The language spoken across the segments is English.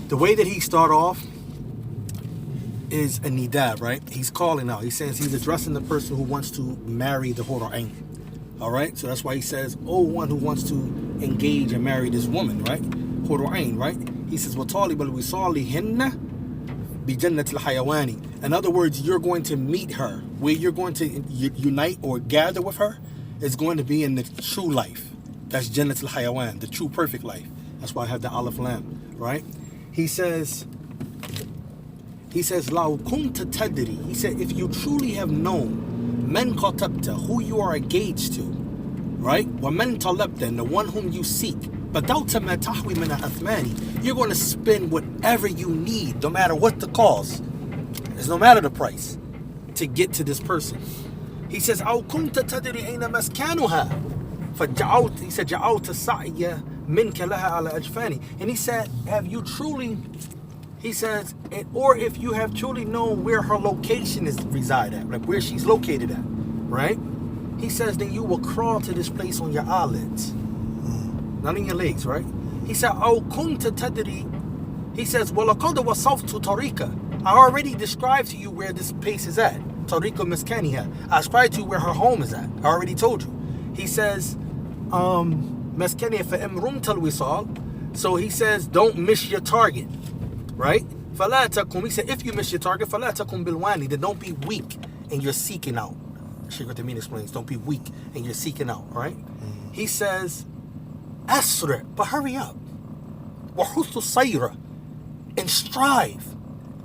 The way that he start off is a nida, right? He's calling out. He says he's addressing the person who wants to marry the Hur Ain. All right? So that's why he says, oh, one who wants to engage and marry this woman, right? Hur Ain, right? He says, وَطَالِبَ الْوِصَالِهِنَّ بِجَنَّةِ الْحَيَوَانِ. In other words, you're going to meet her. Where you're going to unite or gather with her is going to be in the true life. That's Jannat al-Hayawan, the true perfect life. That's why I have the Aleph Lam, right? He says, لَوْ كُنْتَ تَدْرِي. He said, if you truly have known مَنْ خَطَبْتَ, who you are engaged to, right? وَمَنْ طَلَبْتَ, and the one whom you seek. بَدَوْتَ مَا تَحْوِي مِنَ أَثْمَانِ. You're going to spend whatever you need, no matter what the cost. It's no matter the price, to get to this person. He says, أَوْ كُنْتَ تَدْرِي أَيْنَ مَسْكَانُهَا. He said, جَعَوْتَ السَّعْيَ مِنْكَ لَهَا عَلَى أَجْفَانِ. And he said, have you truly, he says, or if you have truly known where her location is reside at, like where she's located at, right? He says, then you will crawl to this place on your eyelids, not in your legs, right? He said, أَوْ كُنْتَ تَدْرِي. He says, وَلَقَدْ وَصَفْتُ طَرِيقَ. I already described to you where this place is at. طَرِيقَ مَسْكَانِهَا. I described to you where her home is at. I already told you. He says, مَسْكَانِهَا فَإِمْ رُمْتَ الْوِصَالِ. So he says, don't miss your target, right? فَلَا تَكُمْ. He said, if you miss your target, فَلَا تَكُمْ بِالْوَانِ. Then don't be weak and you're seeking out. Sheikh Uthaymeen explains, don't be weak and you're seeking out, right? He says, أسرع, but hurry up. وحث الصيرة, and strive.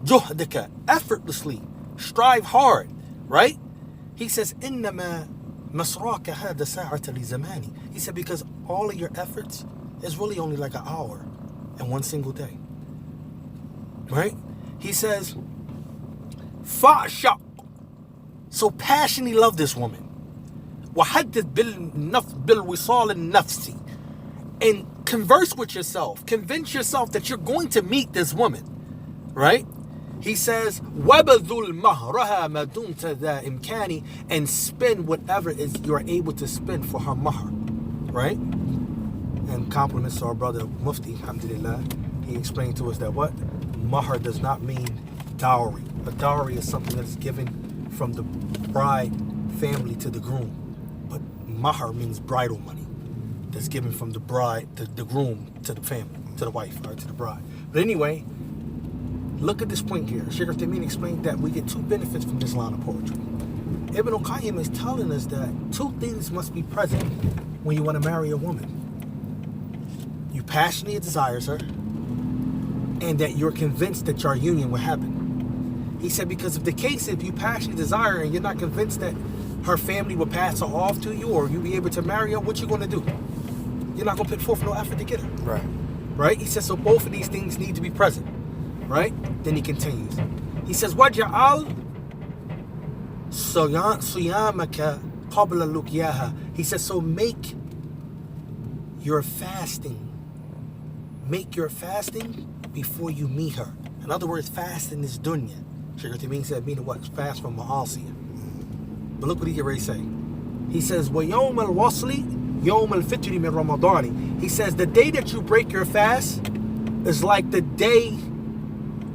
جهدك, effortlessly. Strive hard, right? He says, إنما مسراك هذا ساعة لزماني. He said, because all of your efforts is really only like an hour in one single day, right? He says, فَعْشَقْ. So passionately love this woman. وَحَدِّثْ بِالْوِصَالِ النَّفْسِ. And converse with yourself. Convince yourself that you're going to meet this woman, right? He says, وَبَذُلْ مَهْرَهَا مَا دُمْتَ ذَا إِمْكَانِ. And spend whatever is you're able to spend for her mahr, right? And compliments to our brother Mufti, alhamdulillah. He explained to us that what? Mahr does not mean dowry. A dowry is something that is given from the bride family to the groom. But mahr means bridal money. That's given from the bride, the groom to the family, to the wife, or to the bride. But anyway, look at this point here. Shaykh Uthaymeen explained that we get two benefits from this line of poetry. Ibn Qayyum is telling us that two things must be present when you want to marry a woman. You passionately desire her, and that you're convinced that your union will happen. He said, because if the case, if you passionately desire her and you're not convinced that her family will pass her off to you or you'll be able to marry her, what you going to do? You're not going to put forth no effort to get her. Right. Right? He says, so both of these things need to be present. Right? Then he continues. He says, وَجَعَلْ صِيَامَكَ قَبْلَ لُقْيَاهَا. He says, so make your fasting before you meet her. In other words, fasting is dunya. Shaykh Uthaymeen said, meaning what? Fast from ma'asiyah. But look what he can really say. He says, وَيَوْمَ الْوَصْلِ يَوْمَ الْفِطْرِ مِنْ رَمَضَانِ. He says, the day that you break your fast is like the day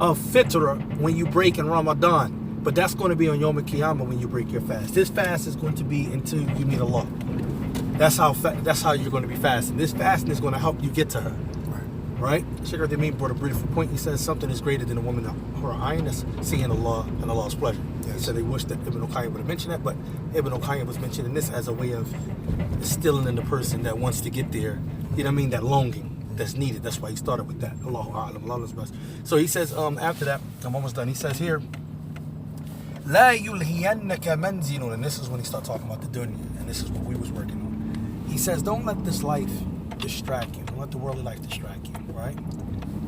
of fitr when you break in Ramadan. But that's going to be on Yawm al-Qiyamah when you break your fast. This fast is going to be until you meet Allah. That's how you're going to be fasting. This fasting is going to help you get to her. Right? Shaykh Uthaymeen brought a beautiful point. He says something is greater than a woman or an ayn, that's seeing Allah and Allah's pleasure. Yes. He said they wish that Ibn Qayyim would have mentioned that, but Ibn Qayyim was mentioning this as a way of instilling in the person that wants to get there, you know what I mean, that longing that's needed. That's why he started with that. Allahu a'lam, Allah's best. So he says, after that, I'm almost done. He says here, La yulhiyannaka manzilun, and this is when he starts talking about the dunya, and this is what we was working on. He says, don't let this life distract you. Don't let the worldly life distract you, right?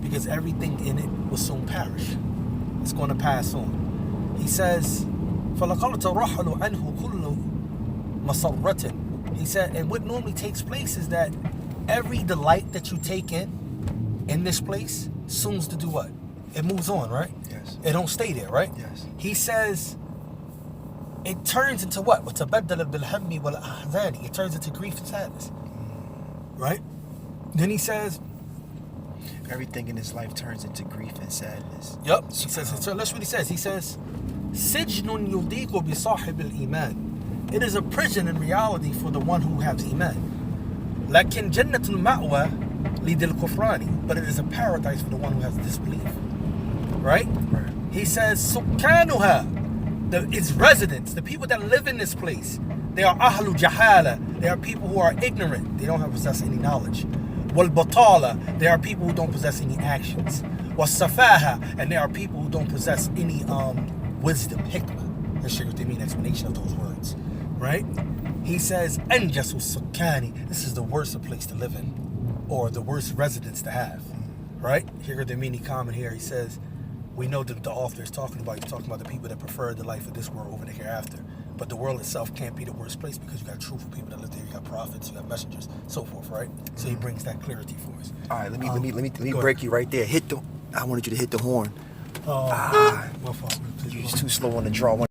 Because everything in it will soon perish. It's going to pass on. He says, فَلَقَلْ تَرَحَلُ عَنْهُ كُلُّ مَصَرَّةٍ. He said, and what normally takes place is that every delight that you take in this place, soon to do what? It moves on, right? Yes. It don't stay there, right? Yes. He says, it turns into what? وَتَبَدَّلَ بِالْهَمِّ وَالْأَحْزَانِ. It turns into grief and sadness. Right? Then he says, Everything in his life turns into grief and sadness. Yep. He says, so that's what he says. He says, سجن يضيق بصاحب الإيمان. It is a prison in reality for the one who has iman. لكن جنة المأوى لذي الكفران. But it is a paradise for the one who has disbelief. Right? He says, سكانها, its residents, the people that live in this place, they are ahlu jahala. They are people who are ignorant. They don't possess any knowledge. Wal batala, they are people who don't possess any actions. Was safaha, and there are people who don't possess any wisdom, hikmah. Let's share what they mean, explanation of those words. Right? He says, anjasu sukkani. This is the worst place to live in, or the worst residence to have. Right? Here the mini comment here. He says, we know that the author is talking about the people that prefer the life of this world over the hereafter. But the world itself can't be the worst place because you got truthful people that live there, you got prophets, you got messengers, so forth, right? So he brings that clarity for us. All right, let me break you right there. I wanted you to hit the horn. My fault. You're just too slow on the draw.